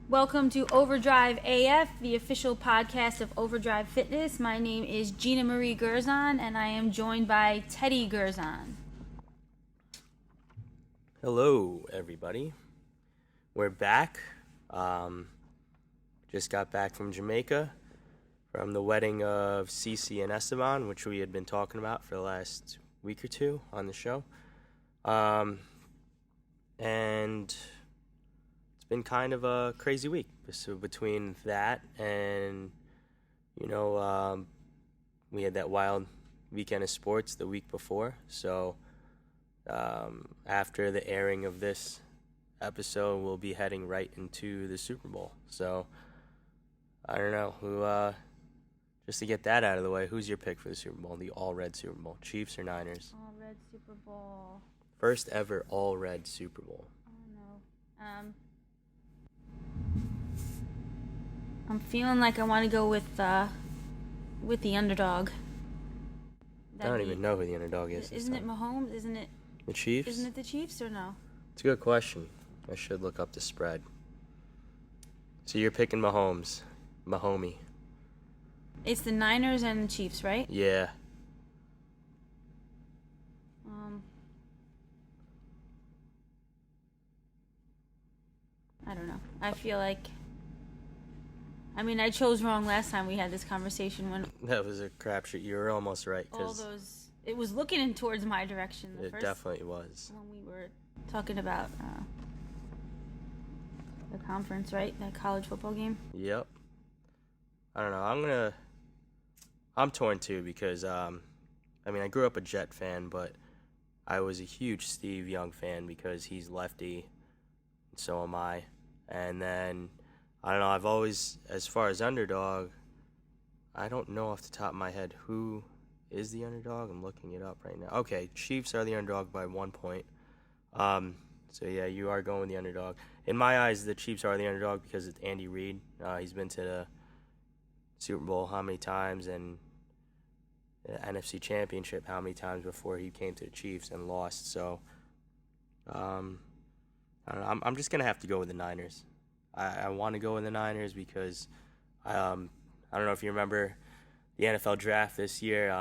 Welcome to Overdrive AF, the official podcast of Overdrive Fitness. My name is Gina Marie Gerzon, and I am joined by Teddy Gerzon. Hello, everybody. We're back. Just got back from Jamaica, from the wedding of Cece and Esteban, which we had been talking about for the last week or two on the show. And it's been kind of a crazy week. So between that and, we had that wild weekend of sports the week before. So after the airing of this episode, we'll be heading right into the Super Bowl. So I don't know just to get that out of the way, who's your pick for the Super Bowl, the all-red Super Bowl, Chiefs or Niners? All-red Super Bowl. First ever all-red Super Bowl. I don't know. I'm feeling like I want to go with the underdog. I don't even know who the underdog is. Isn't it Mahomes? Isn't it the Chiefs? Isn't it the Chiefs or no? It's a good question. I should look up the spread. So you're picking Mahomes, Mahomie. It's the Niners and the Chiefs, right? Yeah. I don't know. I feel like... I chose wrong last time we had this conversation when... That was a crapshoot. You were almost right. All those... It was looking towards my direction. It definitely was. When we were talking about the conference, right? That college football game? Yep. I don't know. I'm torn too because, I grew up a Jet fan, but I was a huge Steve Young fan because he's lefty, and so am I. And then, I don't know, I've always, as far as underdog, I don't know off the top of my head who is the underdog. I'm looking it up right now. Okay, Chiefs are the underdog by 1 point. So yeah, you are going with the underdog. In my eyes, the Chiefs are the underdog because it's Andy Reid. He's been to the Super Bowl how many times and the NFC Championship how many times before he came to the Chiefs and lost. So I don't know. I'm just going to have to go with the Niners. I want to go with the Niners because I don't know if you remember the NFL draft this year.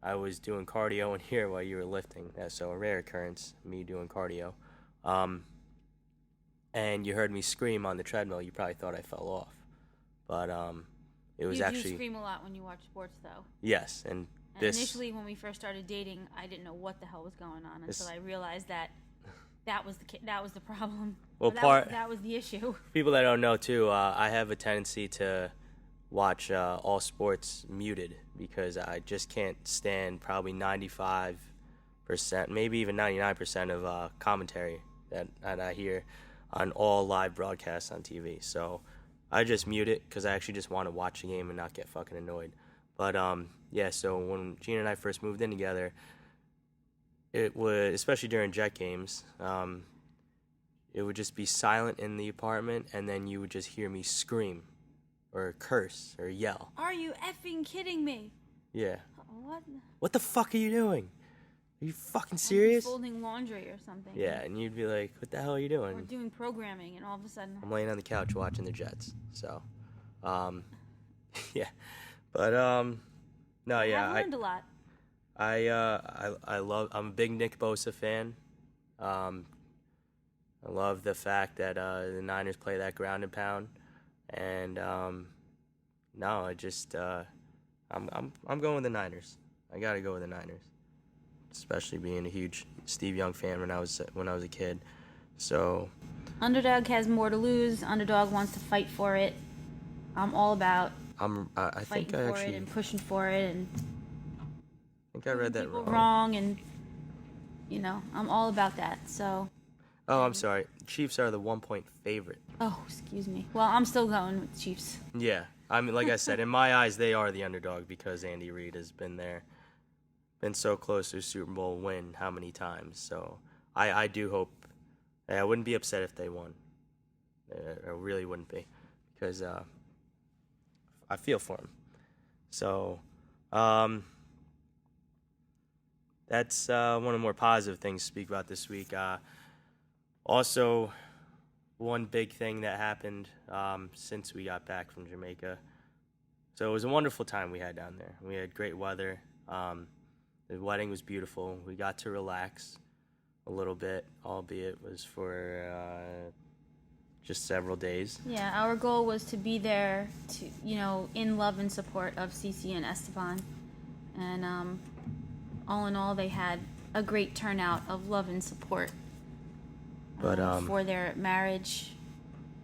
I was doing cardio in here while you were lifting. That's so a rare occurrence, me doing cardio. And you heard me scream on the treadmill. You probably thought I fell off. But it was actually... You scream a lot when you watch sports, though. Yes, and this... Initially, when we first started dating, I didn't know what the hell was going on until I realized that was the problem. Well, that was the issue. People that don't know, too, I have a tendency to watch all sports muted because I just can't stand probably 95%, maybe even 99% of commentary that I hear on all live broadcasts on TV. So I just mute it because I actually just want to watch the game and not get fucking annoyed. But, so when Gina and I first moved in together, it would, especially during Jet games, it would just be silent in the apartment, and then you would just hear me scream or curse or yell. Are you effing kidding me? Yeah. What? What the fuck are you doing? Are you fucking serious? I'm folding laundry or something. Yeah, and you'd be like, what the hell are you doing? We're doing programming, and all of a sudden... I'm laying on the couch watching the Jets. So, yeah. But, no, yeah. I've learned a lot. I'm a big Nick Bosa fan. I love the fact that the Niners play that ground and pound. And, no, I just, I'm going with the Niners. I got to go with the Niners. Especially being a huge Steve Young fan when I was a kid. So underdog has more to lose. Underdog wants to fight for it. I'm all about fighting for it and pushing for it and I think I read that wrong and I'm all about that. So I'm sorry. Chiefs are the 1 point favorite. Oh, excuse me. Well, I'm still going with the Chiefs. Yeah. Like I said, in my eyes they are the underdog because Andy Reid has been so close to a Super Bowl win how many times. So I do hope. I wouldn't be upset if they won. I really wouldn't be because I feel for them. So that's one of the more positive things to speak about this week. Also, one big thing that happened since we got back from Jamaica. So it was a wonderful time we had down there. We had great weather. The wedding was beautiful. We got to relax a little bit, albeit it was for just several days. Yeah, our goal was to be there to, in love and support of Cece and Esteban. And all in all, they had a great turnout of love and support for their marriage,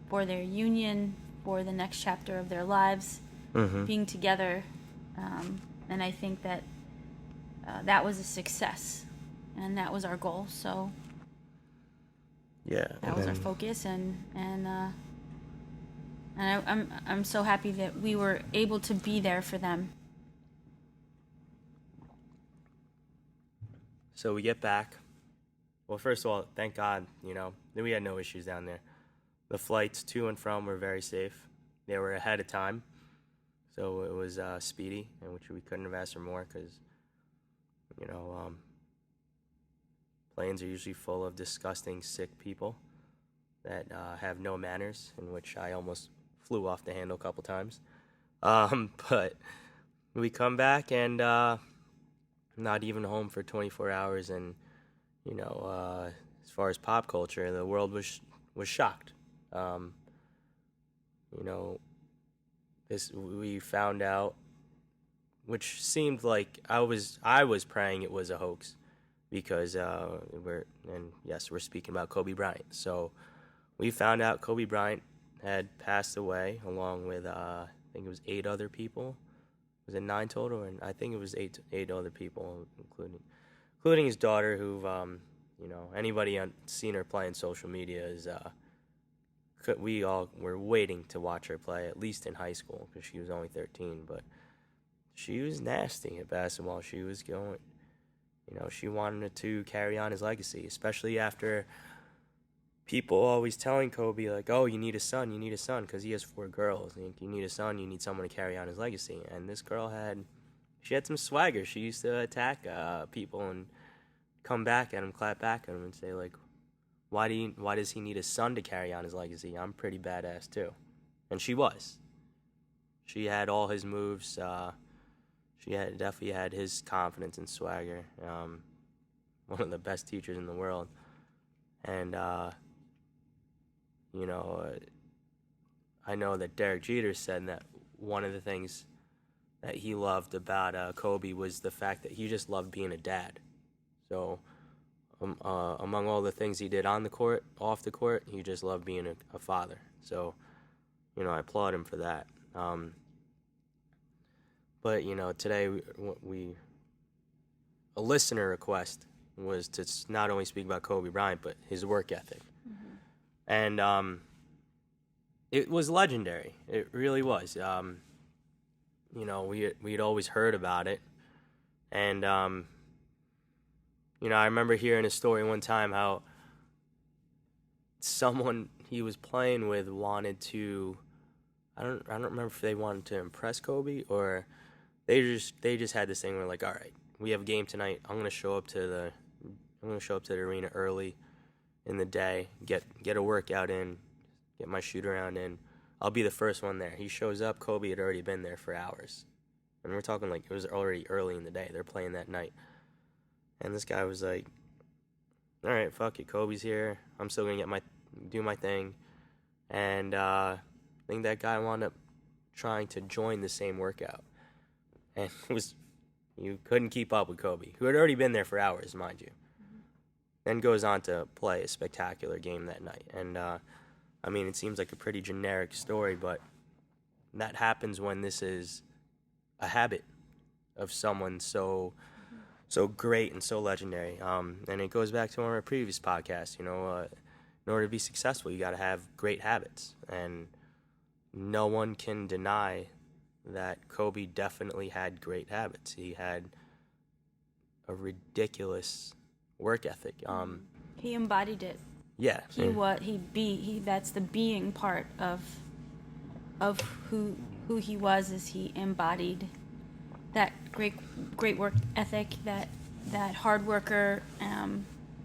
for their union, for the next chapter of their lives, being together. And I think that that was a success, and that was our goal. So yeah, that was our focus, and I'm so happy that we were able to be there for them. So we get back. Well, first of all, thank God, we had no issues down there. The flights to and from were very safe. They were ahead of time, so it was speedy, and which we couldn't have asked for more because, planes are usually full of disgusting, sick people that have no manners, in which I almost flew off the handle a couple times. But we come back and not even home for 24 hours, and as far as pop culture, the world was shocked. We found out, which seemed like I was praying it was a hoax, because we're speaking about Kobe Bryant. So we found out Kobe Bryant had passed away along with I think it was 8 other people. Was it 9 total? And I think it was 8 other people, including his daughter, who anybody seen her play on social media is we all were waiting to watch her play, at least in high school, because she was only 13. But she was nasty at basketball. She was going, she wanted to carry on his legacy, especially after people always telling Kobe, like, oh, you need a son, because he has 4 girls. You need a son, you need someone to carry on his legacy. And this girl had some swagger. She used to attack people and come back at him, clap back at him, and say, like, why does he need a son to carry on his legacy? I'm pretty badass too. And she was. She had all his moves. She definitely had his confidence and swagger. One of the best teachers in the world. And I know that Derek Jeter said that one of the things that he loved about Kobe was the fact that he just loved being a dad. So among all the things he did on the court, off the court, he just loved being a father. So, I applaud him for that. But, today a listener request was to not only speak about Kobe Bryant, but his work ethic. And it was legendary. It really was. We'd always heard about it. And, I remember hearing a story one time how someone he was playing with wanted to, I don't remember if they wanted to impress Kobe, or they just had this thing where, like, all right, we have a game tonight. I'm gonna show up to the arena early in the day, get a workout in, get my shoot around in. I'll be the first one there. He shows up. Kobe had already been there for hours, and we're talking like it was already early in the day. They're playing that night, and this guy was like, "All right, fuck it. Kobe's here. I'm still gonna do my thing," and I think that guy wound up trying to join the same workout, and you couldn't keep up with Kobe, who had already been there for hours, mind you. Then goes on to play a spectacular game that night. And, it seems like a pretty generic story, but that happens when this is a habit of someone so great and so legendary. And it goes back to one of our previous podcasts, in order to be successful, you got to have great habits. And no one can deny that Kobe definitely had great habits. He had a ridiculous work ethic. He embodied it. Yeah. That's the being part of who he was, is he embodied that great work ethic, that hard worker,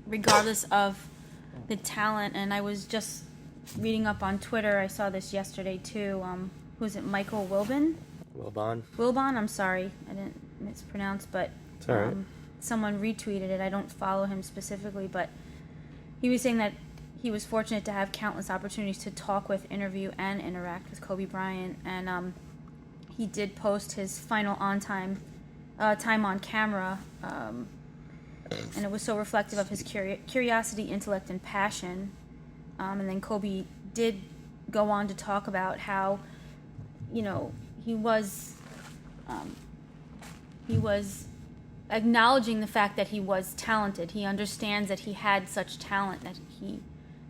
regardless of the talent. And I was just reading up on Twitter, I saw this yesterday too. Who's it? Michael Wilbon? Wilbon, I'm sorry. I didn't mispronounce, but it's all right. Someone retweeted it. I don't follow him specifically, but he was saying that he was fortunate to have countless opportunities to talk with, interview, and interact with Kobe Bryant. And he did post his final time on camera, and it was so reflective of his curiosity, intellect, and passion. And then Kobe did go on to talk about how, he was acknowledging the fact that he was talented. He understands that he had such talent, that he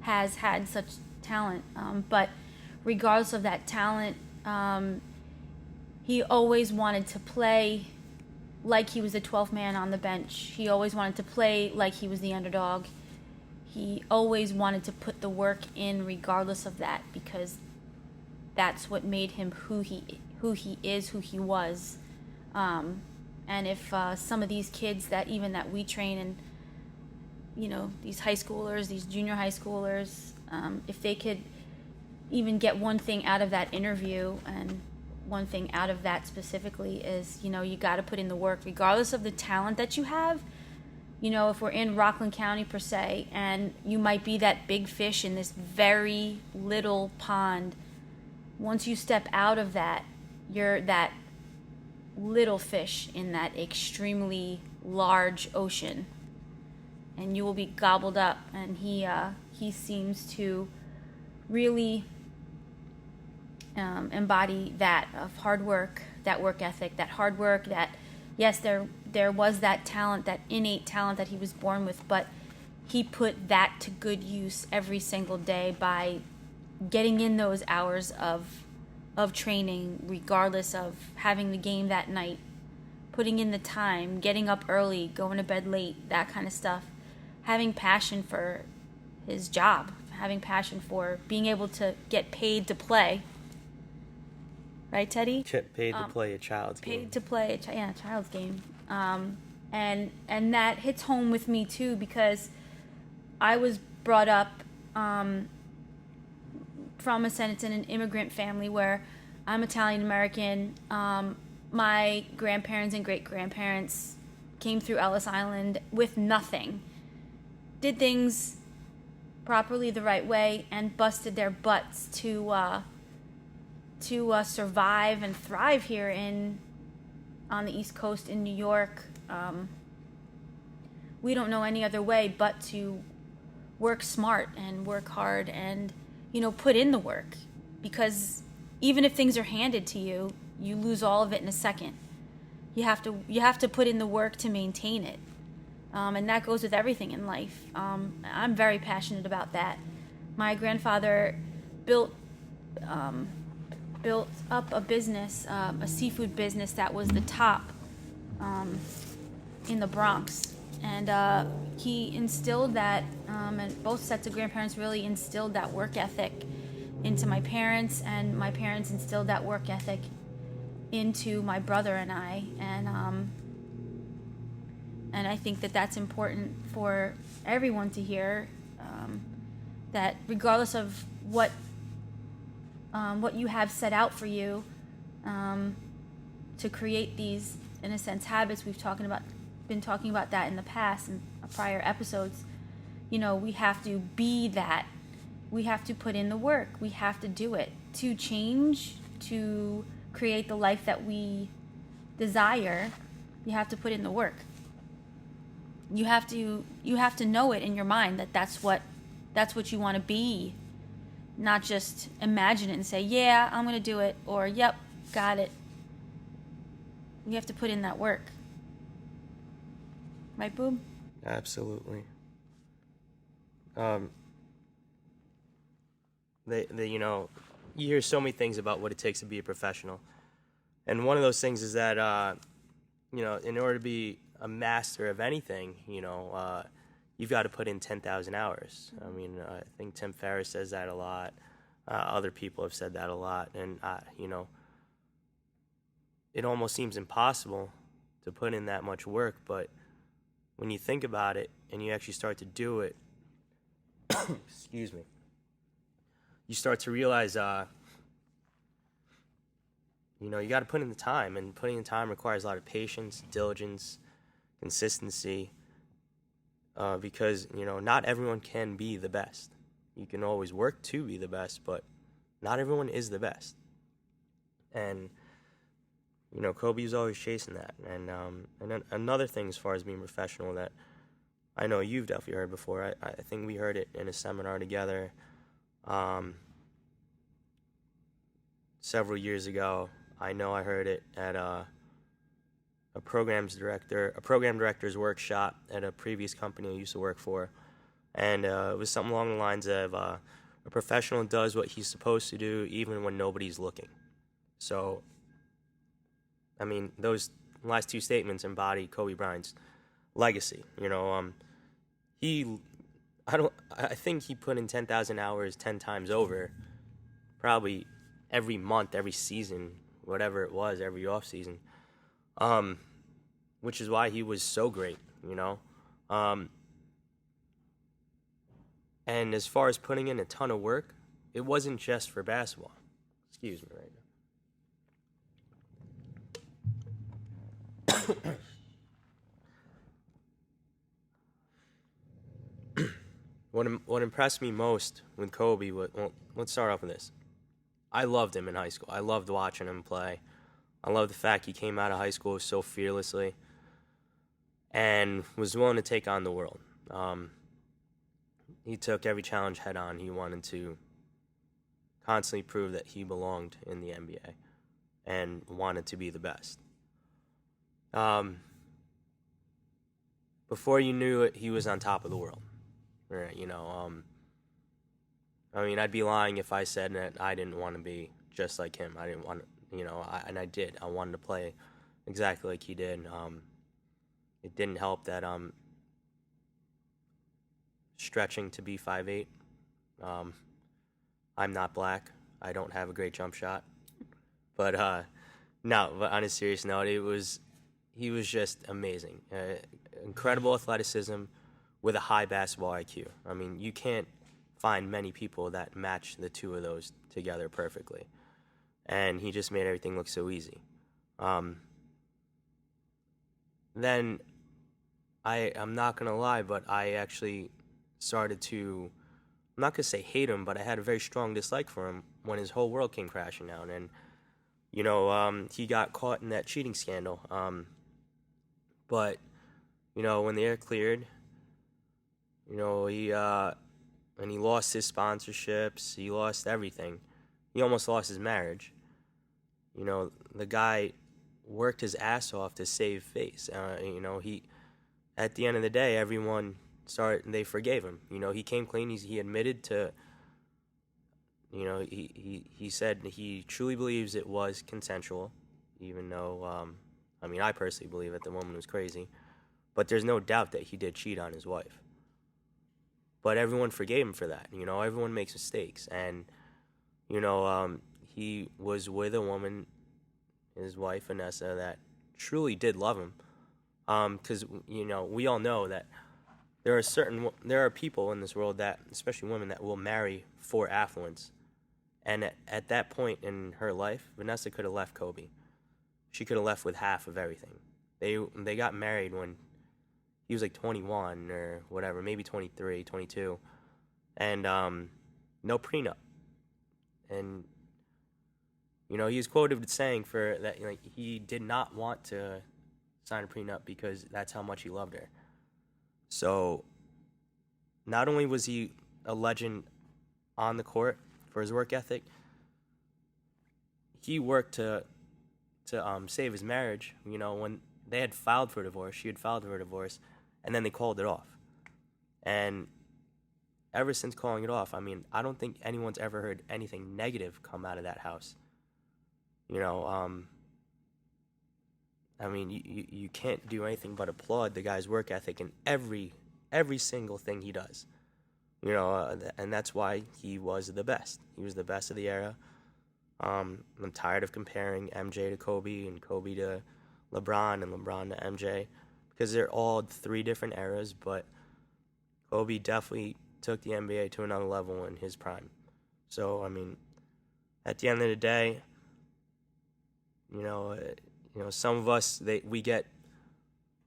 has had such talent. But regardless of that talent, he always wanted to play like he was the 12th man on the bench. He always wanted to play like he was the underdog. He always wanted to put the work in regardless of that, because that's what made him who he is, who he was. And if some of these kids that we train, and these high schoolers, these junior high schoolers, if they could even get one thing out of that interview, and one thing out of that specifically is, you got to put in the work regardless of the talent that you have. If we're in Rockland County per se, and you might be that big fish in this very little pond, once you step out of that, you're that little fish in that extremely large ocean, and you will be gobbled up. And he seems to really embody that of hard work, that work ethic, that hard work, that yes, there was that talent, that innate talent that he was born with, but he put that to good use every single day by getting in those hours of training, regardless of having the game that night, putting in the time, getting up early, going to bed late, that kind of stuff, having passion for his job, having passion for being able to get paid to play. Right, Teddy? Paid to play a child's game. Paid to play a child's game. And that hits home with me too, because I was brought up from a sense in an immigrant family where I'm Italian American. My grandparents and great grandparents came through Ellis Island with nothing, did things properly the right way, and busted their butts to survive and thrive here on the East Coast in New York. We don't know any other way but to work smart and work hard and put in the work, because even if things are handed to you, you lose all of it in a second. You have to put in the work to maintain it, and that goes with everything in life. I'm very passionate about that. My grandfather built up a business, a seafood business that was the top in the Bronx. And he instilled that, and both sets of grandparents really instilled that work ethic into my parents, and my parents instilled that work ethic into my brother and I. And I think that that's important for everyone to hear, that regardless of what you have set out for you, to create these, in a sense, habits. We've been talking about that in the past in prior episodes. We have to be that. We have to put in the work. We have to do it to change, to create the life that we desire. You have to put in the work. You have to know it in your mind that that's what you want to be. Not just imagine it and say, yeah, I'm going to do it, or yep, got it. You have to put in that work. Right, Boob? Absolutely. You hear so many things about what it takes to be a professional. And one of those things is that, in order to be a master of anything, you've got to put in 10,000 hours. I mean, I think Tim Ferriss says that a lot. Other people have said that a lot. And, it almost seems impossible to put in that much work. But when you think about it and you actually start to do it, excuse me, you start to realize, you got to put in the time, and putting in time requires a lot of patience, diligence, consistency, because, not everyone can be the best. You can always work to be the best, but not everyone is the best. And, Kobe was always chasing that. And then another thing as far as being professional that I know you've definitely heard before, I think we heard it in a seminar together several years ago. I know I heard it at a program director's workshop at a previous company I used to work for. And it was something along the lines of a professional does what he's supposed to do even when nobody's looking. So, I mean, those last two statements embody Kobe Bryant's legacy. I think he put in 10,000 hours 10 times over, probably every month, every season, whatever it was, every off season, which is why he was so great, and as far as putting in a ton of work, it wasn't just for basketball. Excuse me right now. What impressed me most with Kobe was, let's start off with this. I loved him in high school. I loved watching him play. I love the fact he came out of high school so fearlessly and was willing to take on the world. He took every challenge head on. He wanted to constantly prove that he belonged in the NBA and wanted to be the best. Before you knew it, he was on top of the world. Right, I'd be lying if I said that I didn't want to be just like him. I didn't want to, and I did. I wanted to play exactly like he did. It didn't help that stretching to be 5'8". I'm not black. I don't have a great jump shot. But but on a serious note, he was just amazing. Incredible athleticism with a high basketball IQ. I mean, you can't find many people that match the two of those together perfectly. And he just made everything look so easy. Then I'm not going to lie, but I actually started to, I'm not going to say hate him, but I had a very strong dislike for him when his whole world came crashing down. And, he got caught in that cheating scandal. But, when the air cleared, and he lost his sponsorships, he lost everything. He almost lost his marriage. The guy worked his ass off to save face. He, at the end of the day, everyone they forgave him. He came clean. He admitted to, he said he truly believes it was consensual, even though, I personally believe that the woman was crazy. But there's no doubt that he did cheat on his wife. But everyone forgave him for that. Everyone makes mistakes. And, he was with a woman, his wife, Vanessa, that truly did love him. Because, we all know that there are people in this world that, especially women, that will marry for affluence. And at that point in her life, Vanessa could have left Kobe. She could have left with half of everything. They got married when he was like 21 or whatever, maybe 23, 22, and no prenup. And he was quoted saying for that, he did not want to sign a prenup because that's how much he loved her. So not only was he a legend on the court for his work ethic, he worked to save his marriage. When they had filed for divorce, she had filed for divorce, and then they called it off. And ever since calling it off, I don't think anyone's ever heard anything negative come out of that house. You can't do anything but applaud the guy's work ethic in every single thing he does. And that's why he was the best. He was the best of the era. I'm tired of comparing MJ to Kobe and Kobe to LeBron and LeBron to MJ, because they're all three different eras, but Kobe definitely took the NBA to another level in his prime. So, I mean, at the end of the day, some of us we get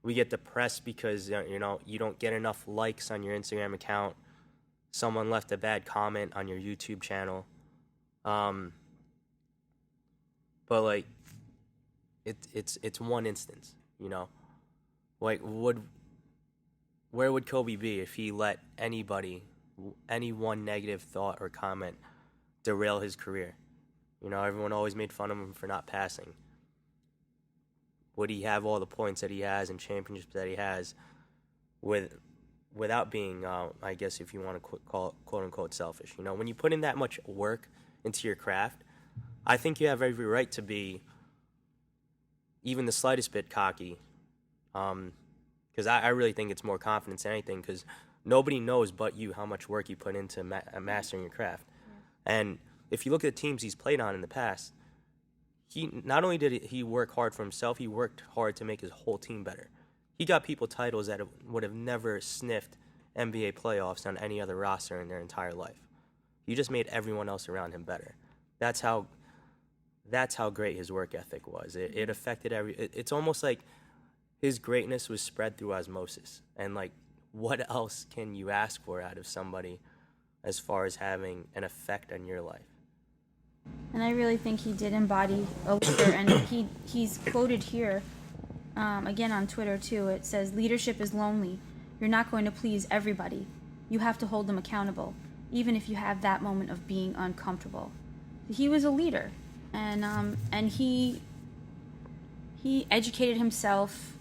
depressed because you don't get enough likes on your Instagram account. Someone left a bad comment on your YouTube channel. But like, it's one instance, Like, where would Kobe be if he let any one negative thought or comment derail his career? Everyone always made fun of him for not passing. Would he have all the points that he has and championships that he has without being, I guess if you want to call it quote-unquote selfish? When you put in that much work into your craft, I think you have every right to be even the slightest bit cocky. Because I really think it's more confidence than anything, because nobody knows but you how much work you put into mastering your craft. Yeah. And if you look at the teams he's played on in the past, he not only did he work hard for himself, he worked hard to make his whole team better. He got people titles that would have never sniffed NBA playoffs on any other roster in their entire life. He just made everyone else around him better. That's how great his work ethic was. It affected it's almost like his greatness was spread through osmosis. And like, what else can you ask for out of somebody as far as having an effect on your life? And I really think he did embody a leader, and he's quoted here, again on Twitter too. It says, "Leadership is lonely. You're not going to please everybody. You have to hold them accountable, even if you have that moment of being uncomfortable." He was a leader, and he educated himself.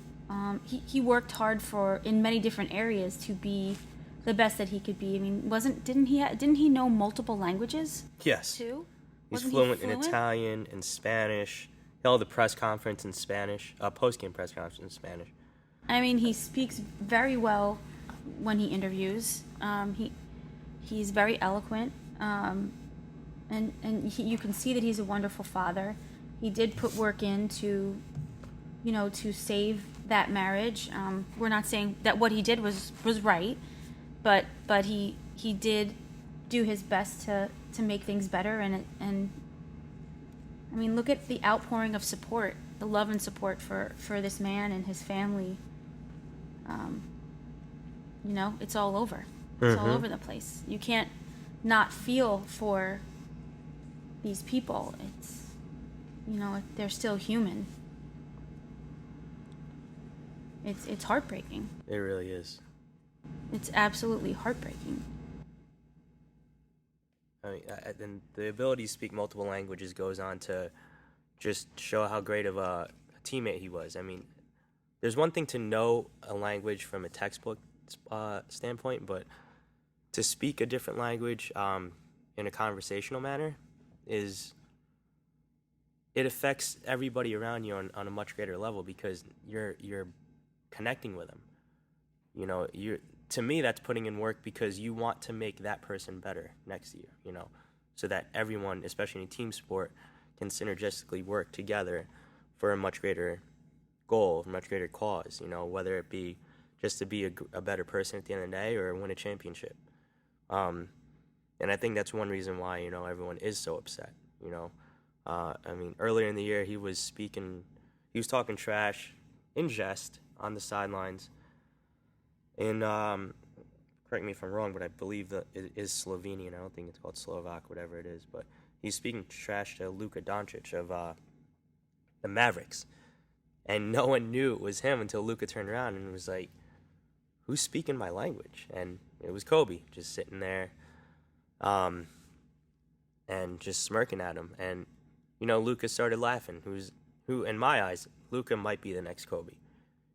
He worked hard in many different areas to be the best that he could be. I mean, didn't he know multiple languages? Yes. Too? He's fluent in Italian and Spanish. He held a press conference in Spanish, a post-game press conference in Spanish. I mean, he speaks very well when he interviews. He's very eloquent, and you can see that he's a wonderful father. He did put work in to save that marriage. We're not saying that what he did was right, but he did do his best to make things better, and I mean, look at the outpouring of support, the love and support for this man and his family. It's all over. It's all over the place. You can't not feel for these people. It's they're still human. It's heartbreaking. It really is. It's absolutely heartbreaking. I mean, and the ability to speak multiple languages goes on to just show how great of a teammate he was. I mean, there's one thing to know a language from a textbook standpoint, but to speak a different language in a conversational manner it affects everybody around you on a much greater level, because you're connecting with them. To me, that's putting in work, because you want to make that person better next to you, so that everyone, especially in a team sport, can synergistically work together for a much greater goal, a much greater cause, whether it be just to be a better person at the end of the day or win a championship. And I think that's one reason why, everyone is so upset, I mean, earlier in the year, he was talking trash in jest on the sidelines. And correct me if I'm wrong, but I believe that it is Slovenian. I don't think it's called Slovak, whatever it is. But he's speaking trash to Luka Doncic of the Mavericks. And no one knew it was him until Luka turned around and was like, "Who's speaking my language?" And it was Kobe, just sitting there and just smirking at him. And, Luka started laughing. Who, in my eyes, Luka might be the next Kobe.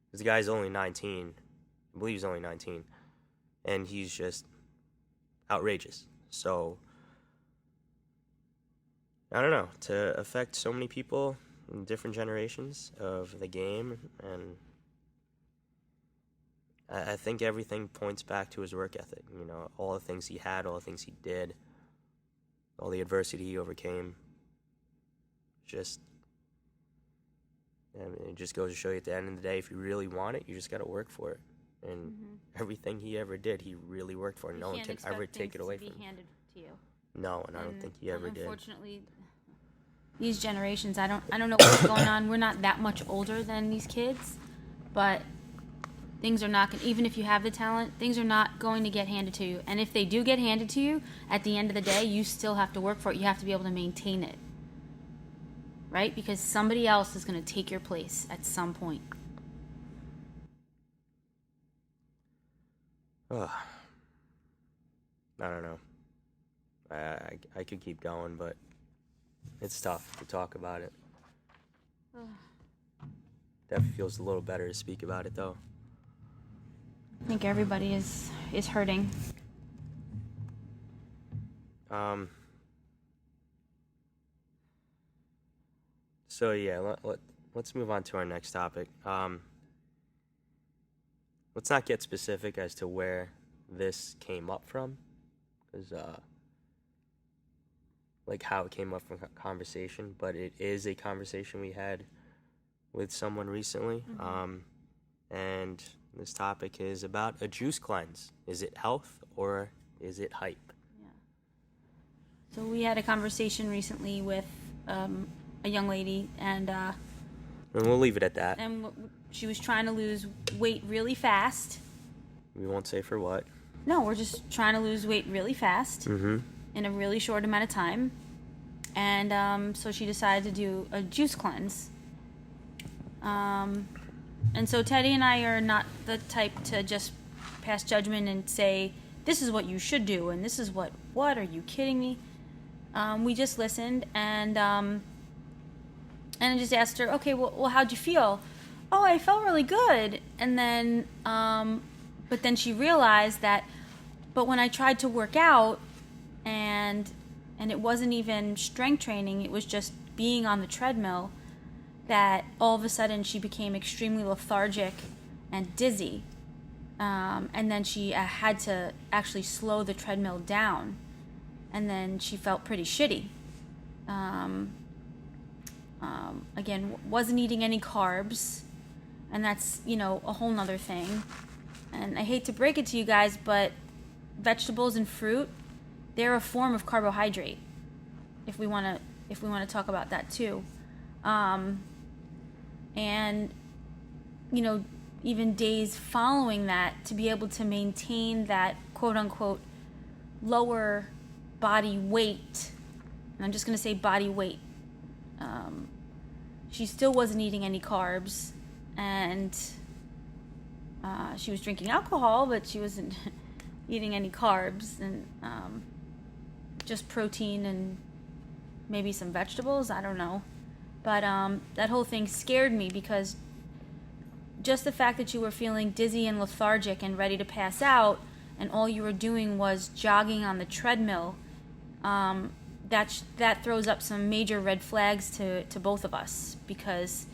Because the guy's only 19. I believe he's only 19, and he's just outrageous. So, I don't know, to affect so many people in different generations of the game, and I think everything points back to his work ethic. All the things he had, all the things he did, all the adversity he overcame. It just goes to show you, at the end of the day, if you really want it, you just got to work for it. And everything he ever did, he really worked for it. No one can ever take it away from him. Handed to you. No, and I don't think he ever did. Unfortunately, these generations, I don't know what's going on. We're not that much older than these kids, but things are not going, even if you have the talent, things are not going to get handed to you. And if they do get handed to you, at the end of the day, you still have to work for it. You have to be able to maintain it, right? Because somebody else is going to take your place at some point. Ugh. I don't know. I could keep going, but it's tough to talk about it. Definitely feels a little better to speak about it, though. I think everybody is hurting. So yeah, let's move on to our next topic. Let's not get specific as to where this came up from, because like how it came up from conversation, but it is a conversation we had with someone recently. And this topic is about a juice cleanse. Is it health or is it hype? Yeah. So we had a conversation recently with a young lady, and we'll leave it at that. And she was trying to lose weight really fast. We won't say for what. No, we're just trying to lose weight really fast in a really short amount of time. And so she decided to do a juice cleanse. And so Teddy and I are not the type to just pass judgment and say, this is what you should do, and this is what are you kidding me? We just listened, and I just asked her, okay, well, how'd you feel? Oh, I felt really good. And then, but then she realized that, but when I tried to work out, and it wasn't even strength training, it was just being on the treadmill, that all of a sudden she became extremely lethargic and dizzy. And then she had to actually slow the treadmill down. And then she felt pretty shitty. Again, wasn't eating any carbs. And that's, a whole nother thing. And I hate to break it to you guys, but vegetables and fruit, they're a form of carbohydrate. If we want to talk about that too. And, even days following that, to be able to maintain that quote-unquote lower body weight, and I'm just going to say body weight, she still wasn't eating any carbs, and she was drinking alcohol, but she wasn't eating any carbs, and just protein and maybe some vegetables, I don't know. But that whole thing scared me, because just the fact that you were feeling dizzy and lethargic and ready to pass out, and all you were doing was jogging on the treadmill, that throws up some major red flags to both of us, because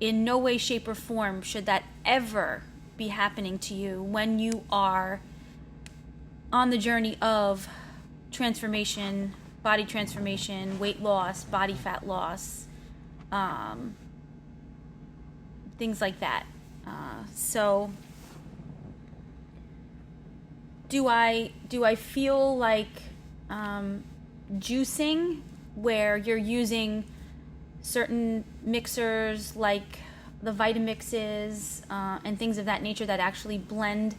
in no way, shape, or form should that ever be happening to you when you are on the journey of transformation, body transformation, weight loss, body fat loss, things like that. So do I feel like juicing, where you're using certain mixers like the Vitamixes and things of that nature that actually blend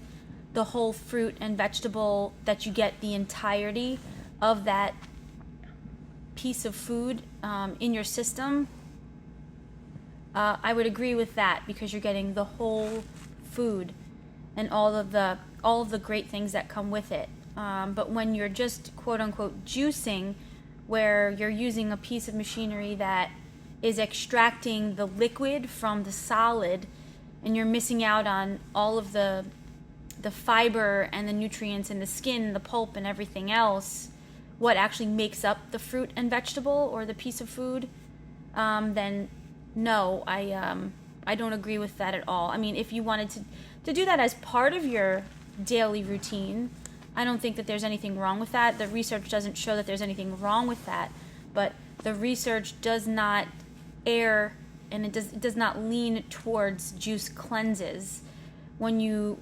the whole fruit and vegetable, that you get the entirety of that piece of food in your system? I would agree with that, because you're getting the whole food and all of the great things that come with it. But when you're just quote unquote juicing, where you're using a piece of machinery that is extracting the liquid from the solid, and you're missing out on all of the fiber and the nutrients in the skin, the pulp, and everything else, what actually makes up the fruit and vegetable or the piece of food, then no, I don't agree with that at all. I mean, if you wanted to do that as part of your daily routine, I don't think that there's anything wrong with that. The research doesn't show that there's anything wrong with that, but the research does not err, and it does not lean towards juice cleanses. When you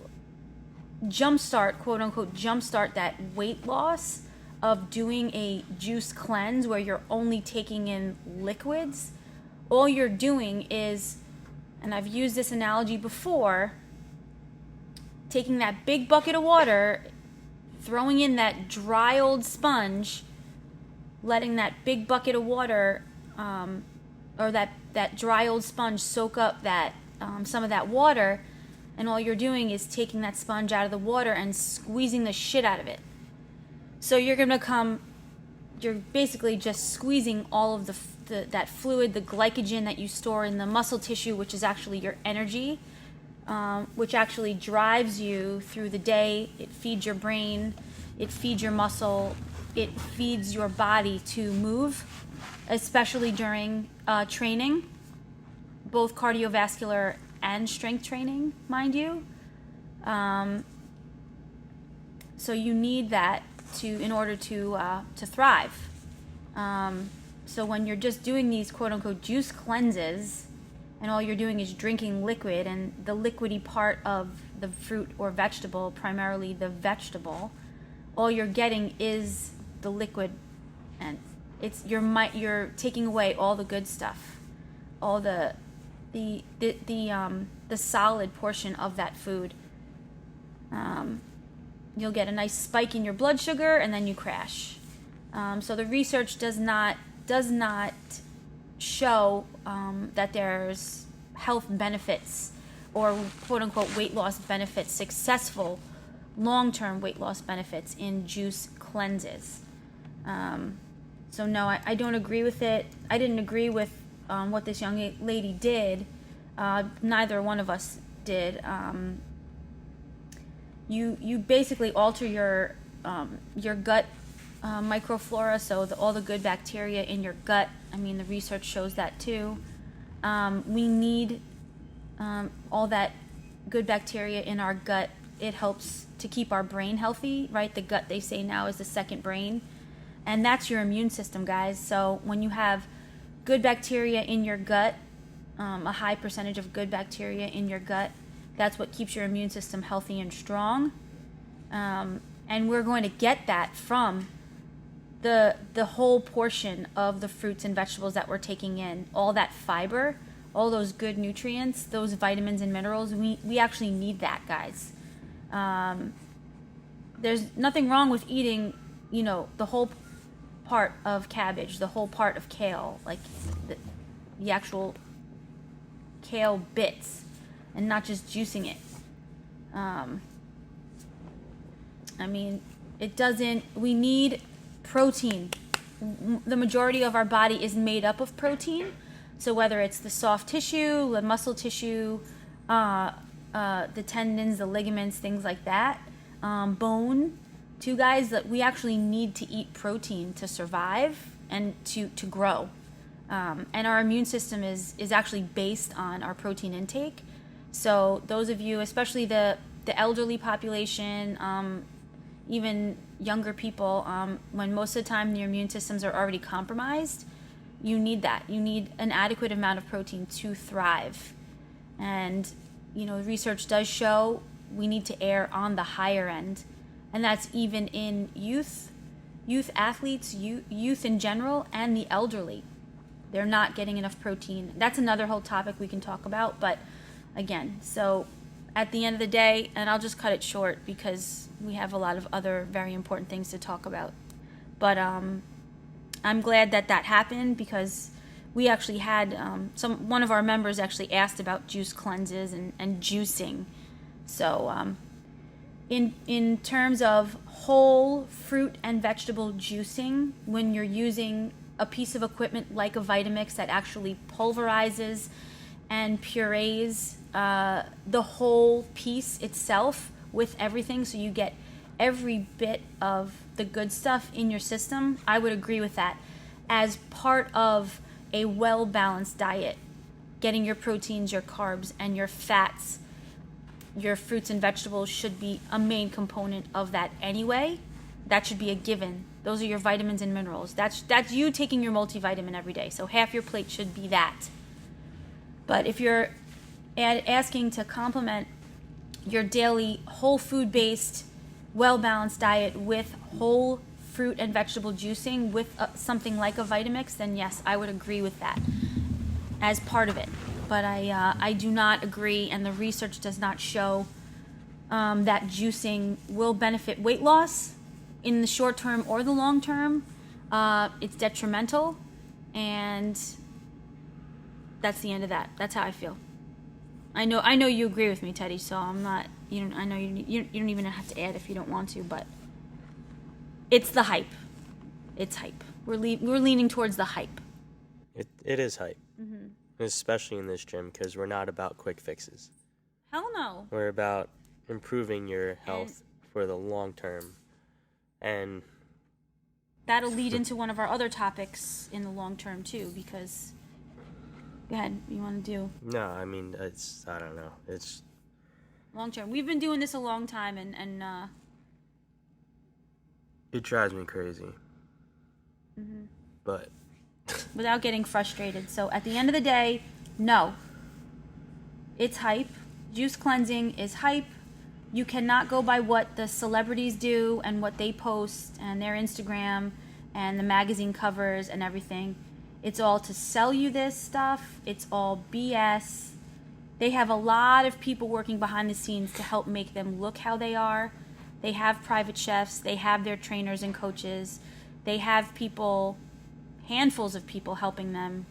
quote unquote jumpstart that weight loss of doing a juice cleanse where you're only taking in liquids, all you're doing is, and I've used this analogy before, taking that big bucket of water, throwing in that dry old sponge, letting that big bucket of water or that dry old sponge soak up that some of that water, and all you're doing is taking that sponge out of the water and squeezing the shit out of it. So you're basically just squeezing all of that fluid, the glycogen that you store in the muscle tissue, which is actually your energy, which actually drives you through the day. It feeds your brain, it feeds your muscle, it feeds your body to move, especially during training, both cardiovascular and strength training, mind you. So you need that in order to thrive. So when you're just doing these quote unquote juice cleanses, and all you're doing is drinking liquid, and the liquidy part of the fruit or vegetable, primarily the vegetable, all you're getting is the liquid, and you're taking away all the good stuff, all the solid portion of that food. You'll get a nice spike in your blood sugar, and then you crash. So the research does not show that there's health benefits or quote unquote weight loss benefits, successful long-term weight loss benefits in juice cleanses. So no, I don't agree with it. I didn't agree with what this young lady did. Neither one of us did. You basically alter your gut microflora, so all the good bacteria in your gut. I mean, the research shows that too. We need all that good bacteria in our gut. It helps to keep our brain healthy, right? The gut, they say now, is the second brain. And that's your immune system, guys. So when you have good bacteria in your gut, a high percentage of good bacteria in your gut, that's what keeps your immune system healthy and strong. And we're going to get that from the whole portion of the fruits and vegetables that we're taking in. All that fiber, all those good nutrients, those vitamins and minerals, we actually need that, guys. There's nothing wrong with eating, the whole part of cabbage, the whole part of kale, like the actual kale bits, and not just juicing it. We need protein. The majority of our body is made up of protein. So whether it's the soft tissue, the muscle tissue, the tendons, the ligaments, things like that, bone, too, guys, that we actually need to eat protein to survive and to grow. And our immune system is actually based on our protein intake. So those of you, especially the elderly population, even younger people, when most of the time your immune systems are already compromised, you need that. You need an adequate amount of protein to thrive. And, research does show we need to err on the higher end. And that's even in youth athletes, youth in general, and the elderly. They're not getting enough protein. That's another whole topic we can talk about. But again, so at the end of the day, and I'll just cut it short because we have a lot of other very important things to talk about. But I'm glad that happened, because we actually had one of our members actually asked about juice cleanses and juicing. So in terms of whole fruit and vegetable juicing, when you're using a piece of equipment like a Vitamix that actually pulverizes and purees the whole piece itself with everything, so you get every bit of the good stuff in your system, I would agree with that. As part of a well-balanced diet, getting your proteins, your carbs, and your fats, your fruits and vegetables should be a main component of that anyway. That should be a given. Those are your vitamins and minerals. That's you taking your multivitamin every day. So half your plate should be that. But if you're asking to complement your daily whole food-based, well-balanced diet with whole fruit and vegetable juicing with something like a Vitamix, then yes, I would agree with that as part of it. But I do not agree, and the research does not show that juicing will benefit weight loss in the short term or the long term. It's detrimental, and that's the end of that. That's how I feel. I know you agree with me, Teddy. So I'm not. I know you don't even have to add if you don't want to, but it's the hype. It's hype. We're leaning towards the hype. It is hype, especially in this gym, because we're not about quick fixes. Hell no. We're about improving your health for the long term, and that'll lead into one of our other topics in the long term too. Because, go ahead, you want to do? No, I mean I don't know. It's long term. We've been doing this a long time, and it drives me crazy. But without getting frustrated. So at the end of the day, no. It's hype. Juice cleansing is hype. You cannot go by what the celebrities do and what they post and their Instagram and the magazine covers and everything. It's all to sell you this stuff. It's all BS. They have a lot of people working behind the scenes to help make them look how they are. They have private chefs. They have their trainers and coaches. They have people, handfuls of people helping them.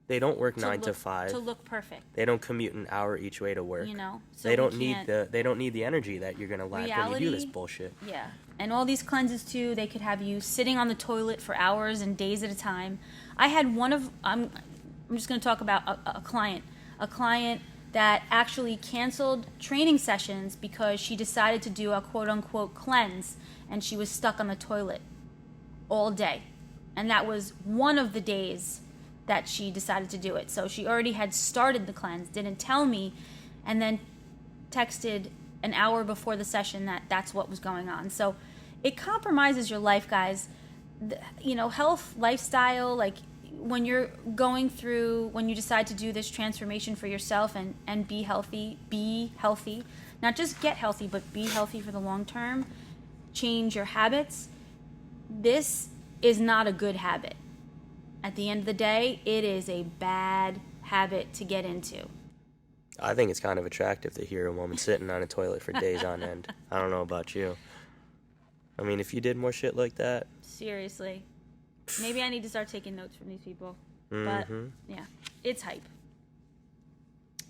They don't work 9 to 5 to look perfect. They don't commute an hour each way to work. So they don't need the energy that you're gonna lack when you do this bullshit. Yeah, and all these cleanses too. They could have you sitting on the toilet for hours and days at a time. I had I'm just gonna talk about a client that actually canceled training sessions because she decided to do a quote unquote cleanse, and she was stuck on the toilet all day, and that was one of the days that she decided to do it. So she already had started the cleanse, didn't tell me, and then texted an hour before the session that that's what was going on. So it compromises your life, guys. Health, lifestyle, like when you're going through, when you decide to do this transformation for yourself and be healthy, not just get healthy, but be healthy for the long term, change your habits. This is not a good habit. At the end of the day, it is a bad habit to get into. I think it's kind of attractive to hear a woman sitting on a toilet for days on end. I don't know about you. I mean, if you did more shit like that. Seriously. Maybe I need to start taking notes from these people. But, yeah, it's hype.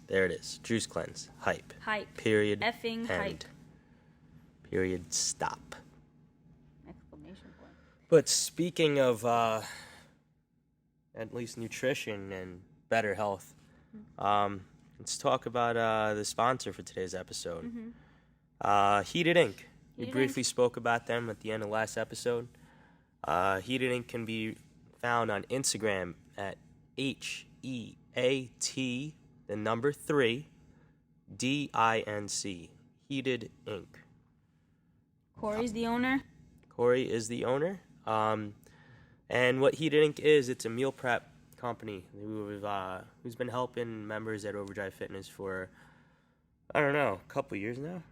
There it is. Juice cleanse. Hype. Hype. Period. Effing end. hype. Period. Stop. Exclamation point. But speaking of at least nutrition and better health, let's talk about the sponsor for today's episode. Heated Inc. We briefly spoke about them at the end of last episode. Heated Inc. can be found on Instagram at HEAT, the number 3, DINC. Heated Inc. Corey's the owner? Corey is the owner. And what Heated Inc. is, it's a meal prep company who's been helping members at Overdrive Fitness for, I don't know, a couple years now?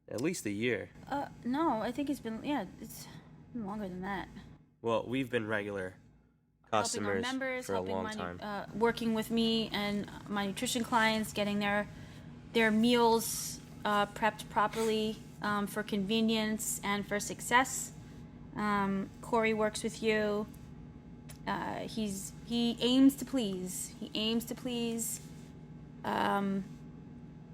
At least a year. No, I think it's been longer than that. Well, we've been regular customers helping our members, for a long time. Working with me and my nutrition clients, getting their meals prepped properly for convenience and for success. Corey works with you. He aims to please.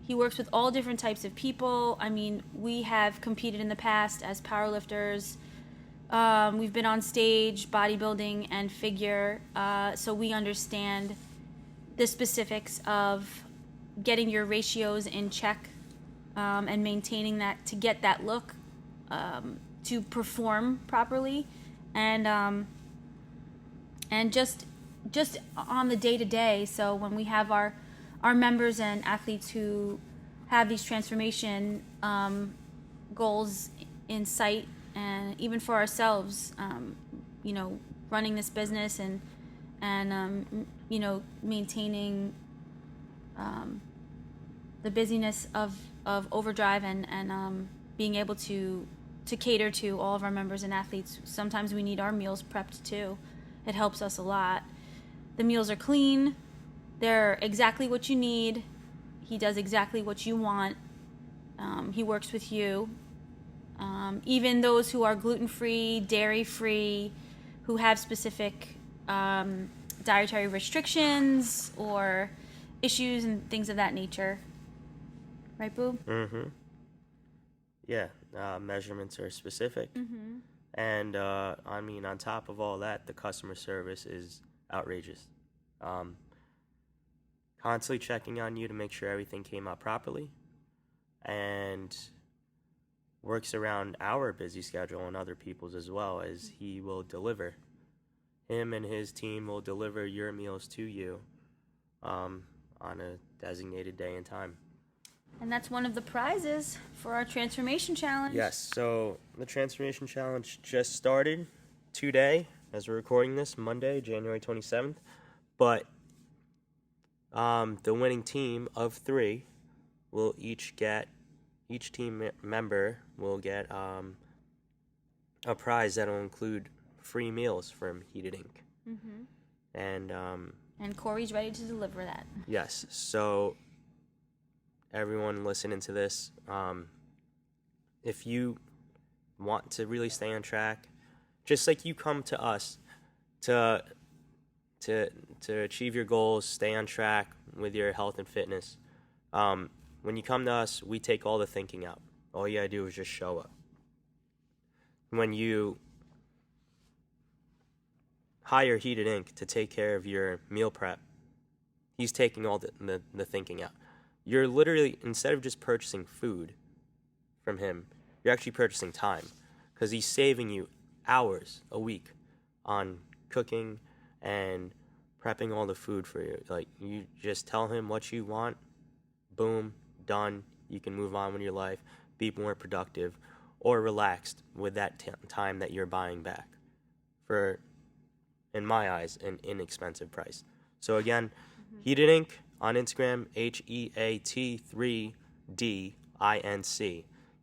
He works with all different types of people. I mean, we have competed in the past as powerlifters. We've been on stage, bodybuilding and figure, so we understand the specifics of getting your ratios in check and maintaining that to get that look, to perform properly, and just on the day-to-day. So when we have our members and athletes who have these transformation goals in sight, and even for ourselves, running this business and maintaining the busyness of Overdrive and being able to to cater to all of our members and athletes. Sometimes we need our meals prepped too. It helps us a lot. The meals are clean. They're exactly what you need. He does exactly what you want. He works with you. Even those who are gluten-free, dairy-free, who have specific dietary restrictions or issues and things of that nature. Right, Boob? Mm-hmm. Yeah, measurements are specific. Mm-hmm. And, I mean, on top of all that, the customer service is outrageous. Constantly checking on you to make sure everything came out properly, and works around our busy schedule and other people's as well, as he will deliver. Him and his team will deliver your meals to you on a designated day and time. And that's one of the prizes for our Transformation Challenge. Yes, so the Transformation Challenge just started today, as we're recording this, Monday, January 27th. But the winning team of 3 will each team member will get a prize that will include free meals from Heated Ink. Mm-hmm. And Corey's ready to deliver that. Yes, so everyone listening to this, if you want to really stay on track, just like you come to us to achieve your goals, stay on track with your health and fitness, when you come to us, we take all the thinking out. All you gotta do is just show up. When you hire Heated Ink to take care of your meal prep, he's taking all the thinking out. You're literally, instead of just purchasing food from him, you're actually purchasing time, because he's saving you hours a week on cooking and prepping all the food for you. Like, you just tell him what you want, boom, done. You can move on with your life, be more productive, or relaxed with that time that you're buying back for, in my eyes, an inexpensive price. So again, Heated Ink on Instagram, HEAT3DINC.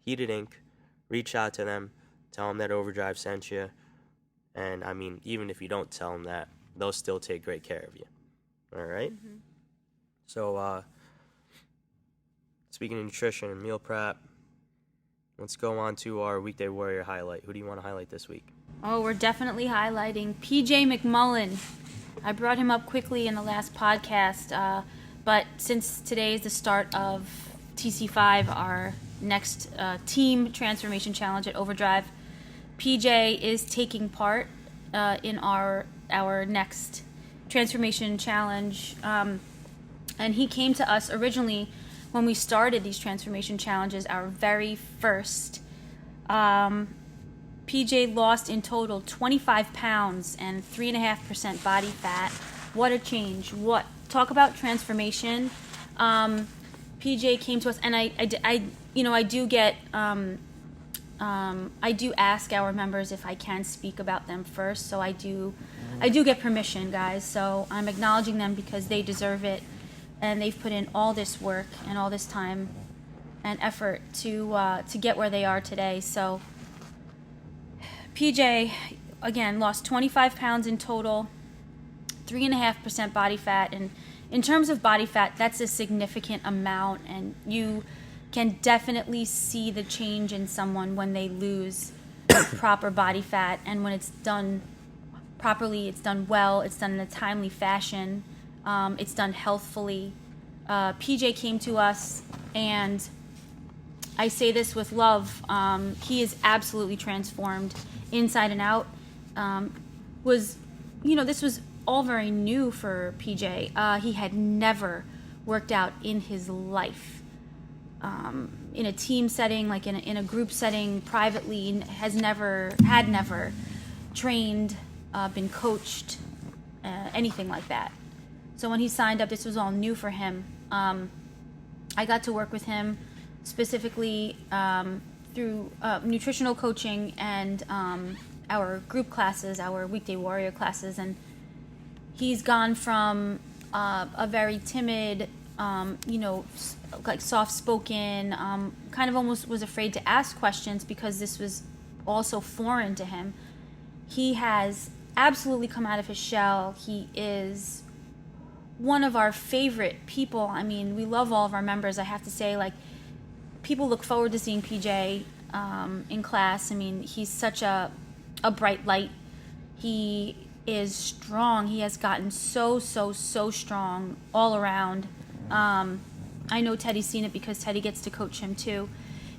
Heated Ink. Reach out to them. Tell them that Overdrive sent you. And, I mean, even if you don't tell them that, they'll still take great care of you. All right? Mm-hmm. So, speaking of nutrition and meal prep, let's go on to our Weekday Warrior highlight. Who do you want to highlight this week? Oh, we're definitely highlighting PJ McMullen. I brought him up quickly in the last podcast, but since today is the start of TC5, our next team transformation challenge at Overdrive, PJ is taking part in our next transformation challenge, and he came to us originally when we started these transformation challenges. Our very first, PJ lost in total 25 pounds and 3.5% body fat. What a change! What, talk about transformation. PJ came to us, and I do ask our members if I can speak about them first. So I do get permission, guys. So I'm acknowledging them because they deserve it, and they've put in all this work and all this time and effort to get where they are today. So PJ, again, lost 25 pounds in total, 3.5% body fat. And in terms of body fat, that's a significant amount, and you can definitely see the change in someone when they lose proper body fat, and when it's done properly, it's done well, it's done in a timely fashion, it's done healthfully. PJ came to us, and I say this with love, he is absolutely transformed inside and out. This was all very new for PJ. He had never worked out in his life. In a team setting, like in a group setting, privately, had never trained, been coached, anything like that. So when he signed up, this was all new for him. I got to work with him specifically through nutritional coaching and our group classes, our Weekday Warrior classes, and he's gone from a very timid, like soft-spoken, kind of almost was afraid to ask questions because this was also foreign to him. He has absolutely come out of his shell. He is one of our favorite people. I mean, we love all of our members. I have to say, like, people look forward to seeing PJ in class. I mean, he's such a bright light. He is strong. He has gotten so strong all around. I know Teddy's seen it because Teddy gets to coach him too.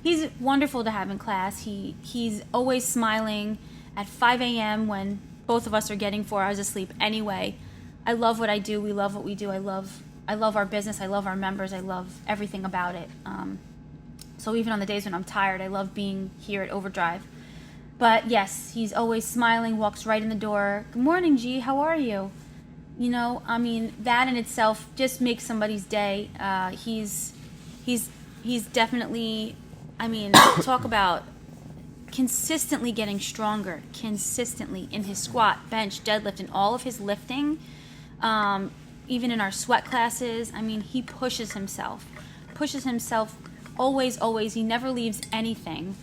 He's wonderful to have in class. He's always smiling at 5 a.m. when both of us are getting 4 hours of sleep anyway. I love what I do. We love what we do. I love our business. I love our members. I love everything about it. So even on the days when I'm tired, I love being here at Overdrive. But yes, he's always smiling, walks right in the door. Good morning, G. How are you? You know, I mean, that in itself just makes somebody's day. He's definitely, I mean, talk about consistently getting stronger, consistently in his squat, bench, deadlift, and all of his lifting. Even in our sweat classes, I mean, he pushes himself always. He never leaves anything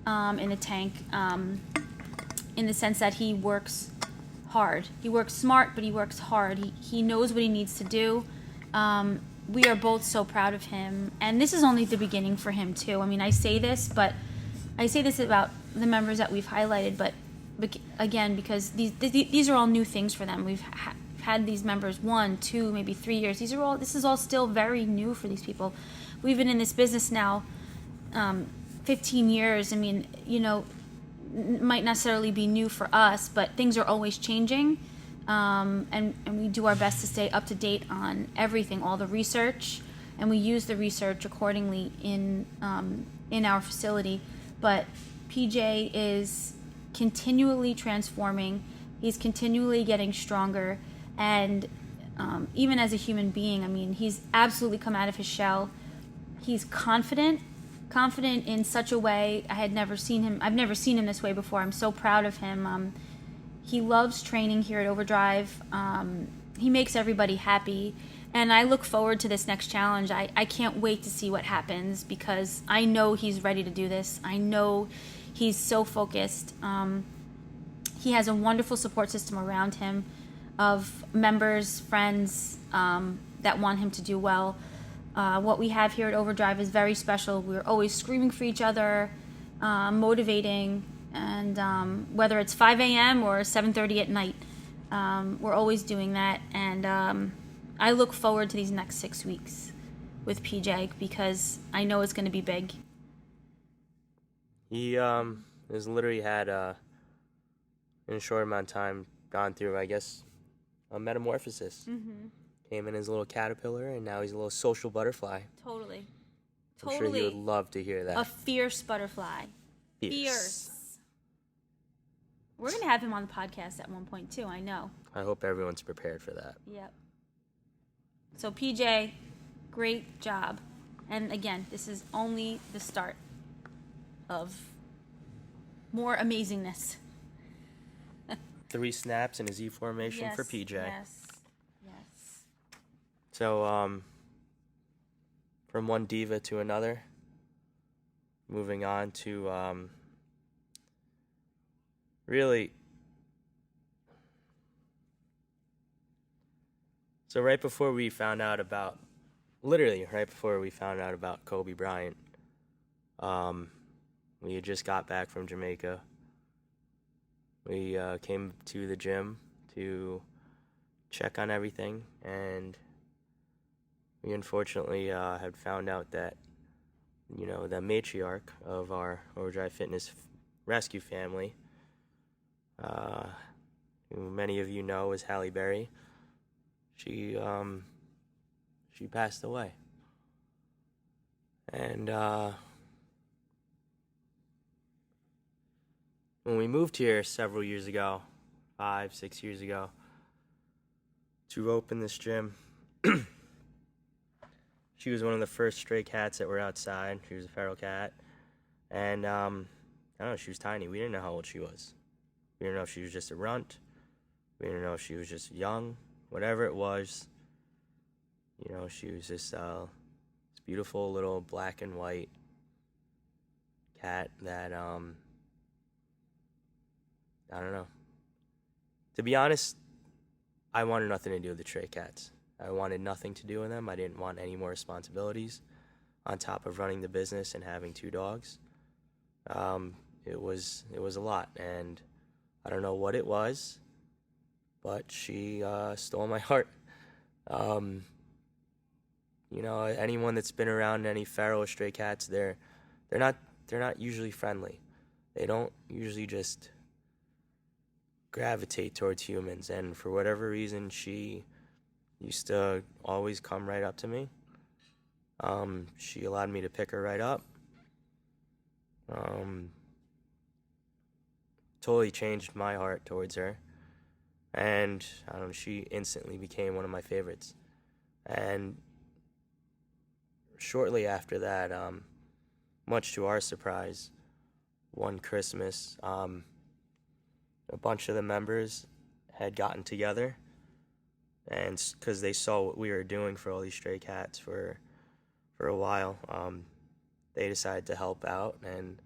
in the tank, in the sense that he works hard. He works smart, but he works hard. He knows what he needs to do. We are both so proud of him, and this is only the beginning for him too. I mean, I say this about the members that we've highlighted, but again, because these are all new things for them. We've had these members 1, 2, maybe 3 years. This is all still very new for these people. We've been in this business now 15 years. I mean, you know, might necessarily be new for us, but things are always changing, and we do our best to stay up to date on everything, all the research, and we use the research accordingly in our facility. But PJ is continually transforming. He's continually getting stronger, and even as a human being, I mean, he's absolutely come out of his shell. He's confident in such a way I've never seen him this way before. I'm so proud of him. He loves training here at Overdrive. He makes everybody happy, and I look forward to this next challenge. I can't wait to see what happens, because I know he's ready to do this. I know he's so focused. He has a wonderful support system around him of members, friends that want him to do well. What we have here at Overdrive is very special. We're always screaming for each other, motivating, and whether it's 5 a.m. or 7:30 at night, we're always doing that. And I look forward to these next 6 weeks with PJ, because I know it's going to be big. He has literally had, in a short amount of time, gone through, I guess, a metamorphosis. Mm-hmm. Came in as a little caterpillar, and now he's a little social butterfly. Totally. I'm sure he would love to hear that. A fierce butterfly. Fierce. We're going to have him on the podcast at one point, too, I know. I hope everyone's prepared for that. Yep. So, PJ, great job. And again, this is only the start of more amazingness. 3 snaps in a Z formation for PJ. Yes. So, from one diva to another, moving on to, really, so right before we found out about Kobe Bryant, we had just got back from Jamaica. We came to the gym to check on everything, and we unfortunately had found out that, you know, the matriarch of our Overdrive Fitness rescue family, who many of you know is Halle Berry, she passed away. And when we moved here several years ago, 5-6 years ago, to open this gym, she was one of the first stray cats that were outside. She was a feral cat. And, I don't know, she was tiny. We didn't know how old she was. We didn't know if she was just a runt. We didn't know if she was just young. Whatever it was, you know, she was this beautiful little black and white cat that I don't know. To be honest, I wanted nothing to do with the stray cats. I wanted nothing to do with them. I didn't want any more responsibilities on top of running the business and having 2 dogs. It was a lot, and I don't know what it was, but she stole my heart. Anyone that's been around any feral or stray cats, they're not usually friendly. They don't usually just gravitate towards humans, and for whatever reason, she used to always come right up to me. She allowed me to pick her right up. Totally changed my heart towards her, and she instantly became one of my favorites. And shortly after that, much to our surprise, one Christmas, a bunch of the members had gotten together, and because they saw what we were doing for all these stray cats for a while, they decided to help out, and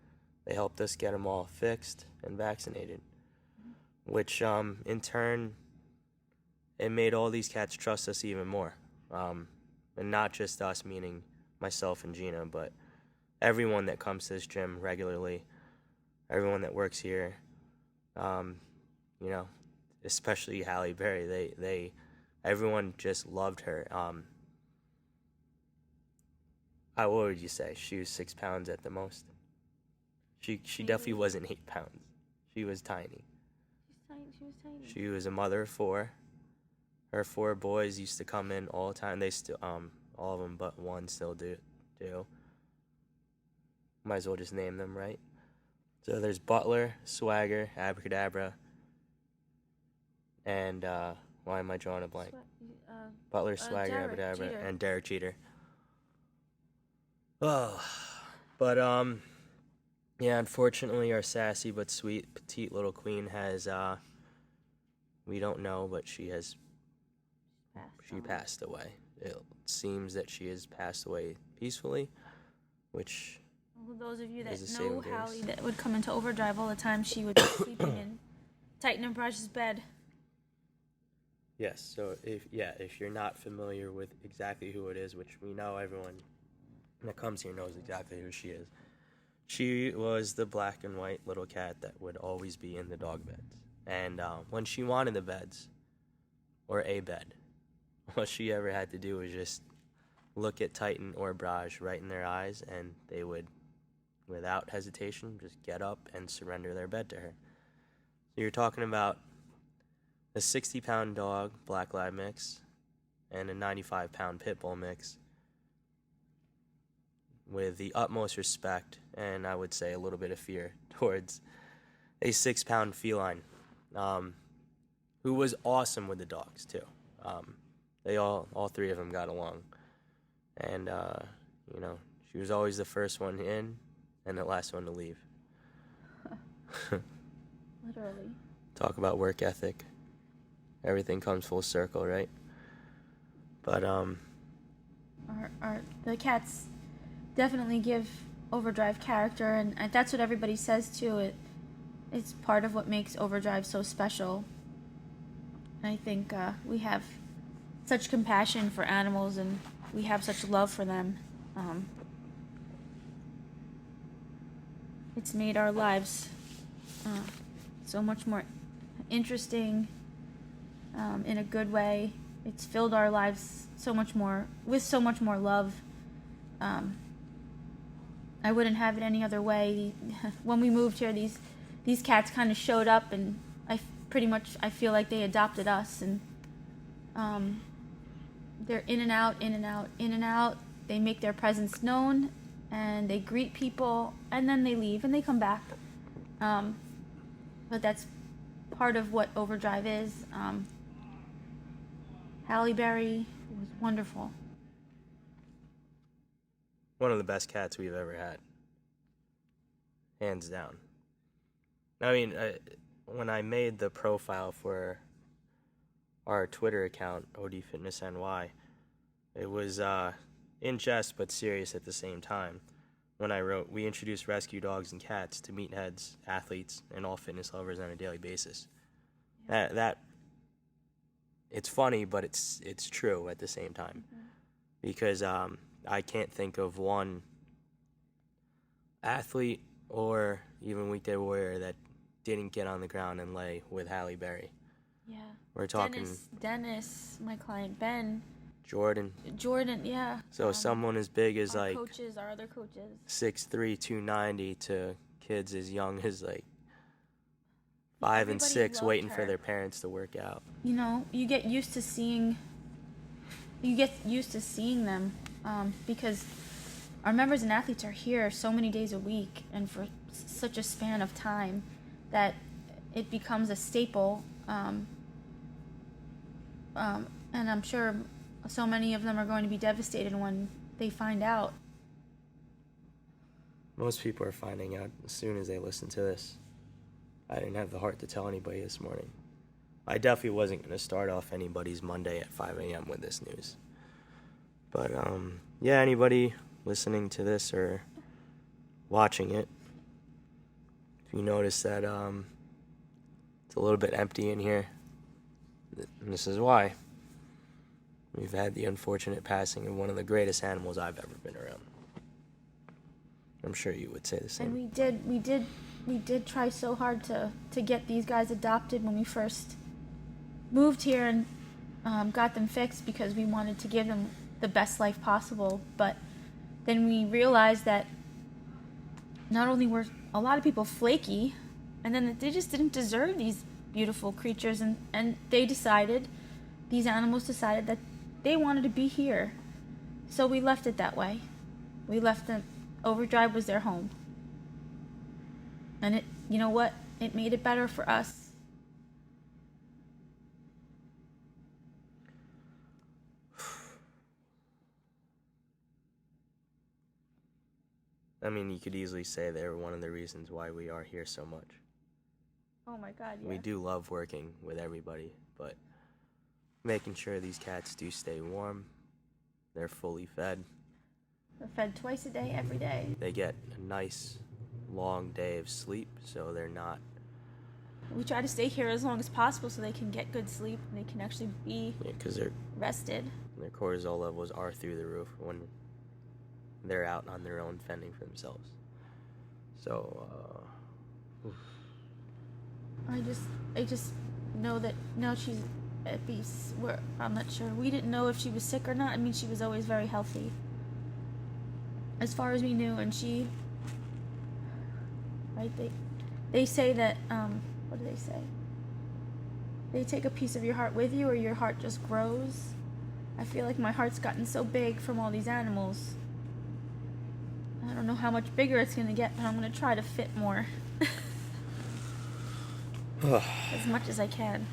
they helped us get them all fixed and vaccinated, which in turn, it made all these cats trust us even more. And not just us, meaning myself and Gina, but everyone that comes to this gym regularly, everyone that works here, especially Halle Berry. Everyone just loved her. What would you say? She was 6 pounds at the most. She definitely wasn't 8 pounds. She was tiny. She was tiny. She was a mother of 4. Her 4 boys used to come in all the time. They still, all of them but one still do. Might as well just name them, right? So there's Butler, Swagger, Abracadabra, and why am I drawing a blank? Butler, Swagger, Abracadabra, and Derek Jeter. Oh, but yeah, unfortunately, our sassy but sweet petite little queen has we don't know, but she passed away. It seems that she has passed away peacefully, which. Well, those of you that know Halle that would come into Overdrive all the time, she would be sleeping in Titan and Brush's bed. Yes, so if you're not familiar with exactly who it is, which we know everyone that comes here knows exactly who she is. She was the black and white little cat that would always be in the dog beds. And when she wanted the beds, or a bed, all she ever had to do was just look at Titan or Braj right in their eyes, and they would, without hesitation, just get up and surrender their bed to her. So you're talking about a 60-pound dog, black lab mix, and a 95-pound pit bull mix, with the utmost respect and I would say a little bit of fear towards a 6-pound feline, who was awesome with the dogs too. They all 3 of them got along, and she was always the first one in and the last one to leave. Literally. Talk about work ethic. Everything comes full circle, right? But the cats definitely give Overdrive character, and that's what everybody says too. It's part of what makes Overdrive so special. I think we have such compassion for animals, and we have such love for them. It's made our lives so much more interesting, in a good way. It's filled our lives so much more with so much more love. I wouldn't have it any other way. When we moved here, these cats kind of showed up, and I feel like they adopted us, and they're in and out, in and out, in and out. They make their presence known, and they greet people, and then they leave, and they come back. But that's part of what Overdrive is. Halle Berry was wonderful. One of the best cats we've ever had. Hands down. I mean, when I made the profile for our Twitter account, OD Fitness NY, it was in jest but serious at the same time. when I wrote, we introduce rescue dogs and cats to meatheads, athletes, and all fitness lovers on a daily basis. That it's funny, but it's true at the same time, because I can't think of one athlete or even weekday warrior that didn't get on the ground and lay with Halle Berry. Yeah. We're talking Dennis, my client Ben. Jordan, yeah. So someone as big as our like coaches, our other coaches. 6'3", 290 to kids as young as like 5 and Everybody 6 loved waiting her. for their parents to work out. You know, you get used to seeing them because our members and athletes are here so many days a week and for such a span of time that it becomes a staple. And I'm sure so many of them are going to be devastated when they find out. Most people are finding out as soon as they listen to this. I didn't have the heart to tell anybody this morning. I definitely wasn't going to start off anybody's Monday at 5 a.m. with this news. But, yeah, anybody listening to this or watching it, if you notice that it's a little bit empty in here, and this is why. We've had the unfortunate passing of one of the greatest animals I've ever been around. I'm sure you would say the same. And we did try so hard to get these guys adopted when we first moved here and got them fixed because we wanted to give them the best life possible. But then we realized that not only were a lot of people flaky, and then that they just didn't deserve these beautiful creatures, and these animals decided that they wanted to be here. So we left it that way. We left them. Overdrive was their home. And you know what? It made it better for us. I mean, you could easily say they're one of the reasons why we are here so much. Oh my God, yeah. We do love working with everybody, but making sure these cats do stay warm, they're fully fed. They're fed twice a day, every day. They get a nice, long day of sleep, so they're not... We try to stay here as long as possible so they can get good sleep and they can actually be rested. Their cortisol levels are through the roof when they're out on their own fending for themselves. So, I just know that now she's at peace. I'm not sure. We didn't know if she was sick or not. I mean, she was always very healthy, as far as we knew. And she, right? They say that what do they say? They take a piece of your heart with you, or your heart just grows. I feel like my heart's gotten so big from all these animals. I don't know how much bigger it's gonna get, but I'm gonna try to fit more. As much as I can.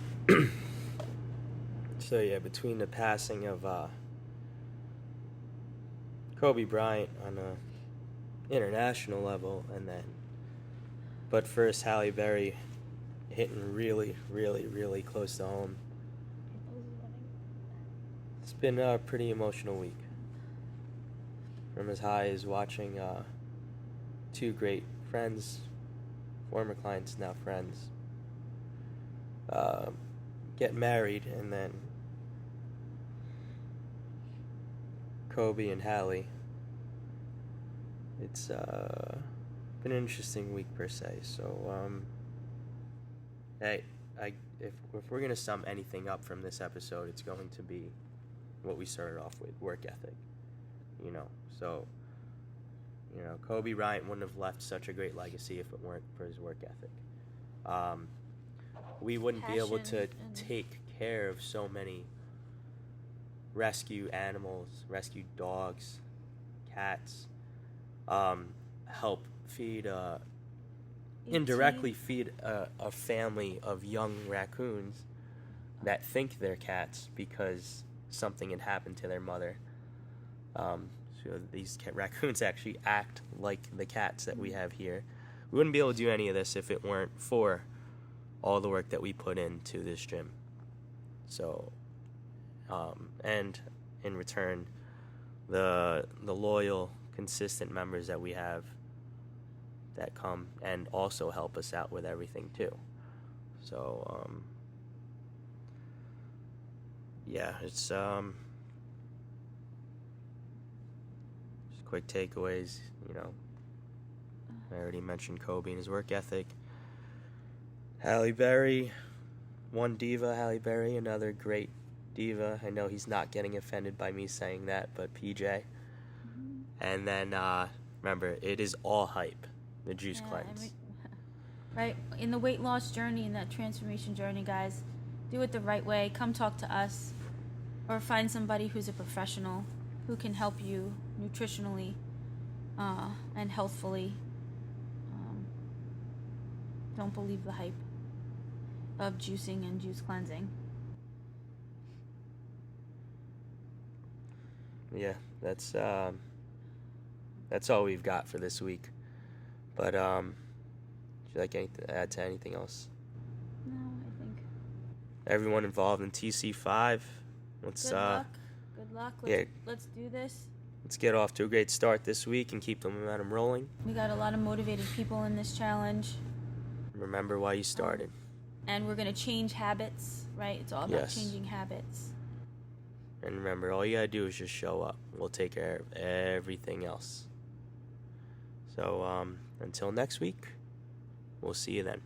So yeah, between the passing of Kobe Bryant on a international level, but first Halle Berry hitting really, really, really close to home. It's been a pretty emotional week. From as high as watching two great friends, former clients, now friends, get married, and then Kobe and Halle. It's been an interesting week per se. So, hey, if we're gonna sum anything up from this episode, it's going to be what we started off with: work ethic. So, Kobe Bryant wouldn't have left such a great legacy if it weren't for his work ethic. We wouldn't be able to take care of so many rescue animals, rescue dogs, cats, help feed, indirectly feed a family of young raccoons that think they're cats because something had happened to their mother. So these raccoons actually act like the cats that we have here. We wouldn't be able to do any of this if it weren't for all the work that we put into this gym. So, and in return, the loyal, consistent members that we have that come and also help us out with everything too. So yeah, it's just quick takeaways. I already mentioned Kobe and his work ethic. Halle Berry, one diva, Halle Berry, another great diva. I know he's not getting offended by me saying that, but PJ. And then remember, it is all hype. The juice cleanse. Right, in the weight loss journey, in that transformation journey, guys, do it the right way. Come talk to us, or find somebody who's a professional who can help you nutritionally and healthfully. Don't believe the hype of juicing and juice cleansing. Yeah, that's all we've got for this week. But would you like to add to anything else? No, I think everyone involved in TC5, let's good luck. Let's do this. Let's get off to a great start this week and keep the momentum rolling. We got a lot of motivated people in this challenge. Remember why you started. And we're going to change habits, right? It's all about changing habits. And remember, all you got to do is just show up. We'll take care of everything else. So until next week, we'll see you then.